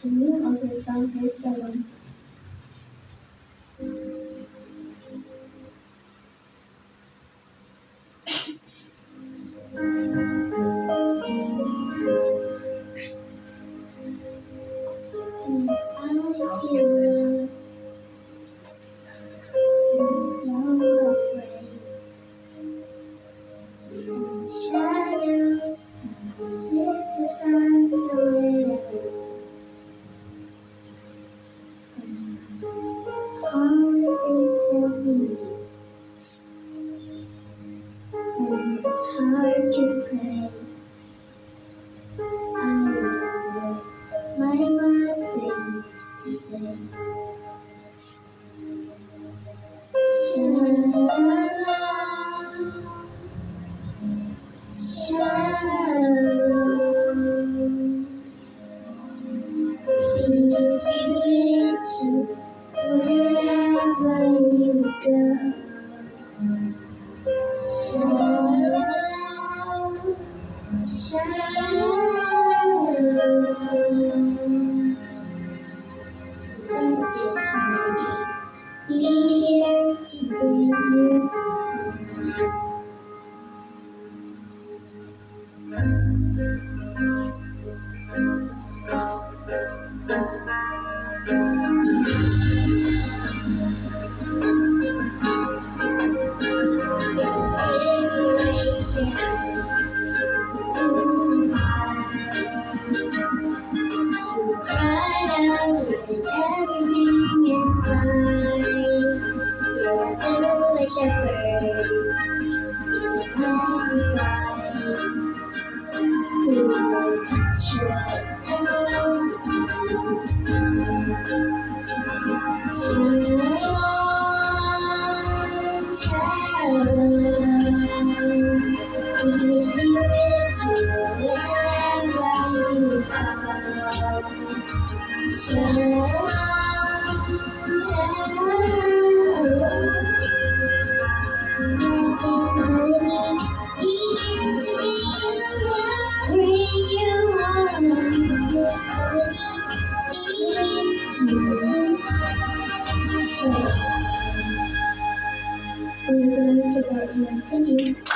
The name of the song is Shalom. When I feel lost and so afraid, and shadows hit the sun's away, heart is heavy and it's hard to pray. I remember my mother used to say, Shalom, Shalom. Please be with you wherever you go. Shalom, Shalom. Let this melody begin to bring you home. You cried out with everything inside. There's still a shepherd in the long night who will touch you up and knows what to do. Shalom, Shalom. Please be with you wherever you go. Shalom, Shalom. Let this melody begin to bring you home. This melody begins to shalom. We're going to go here. Thank you.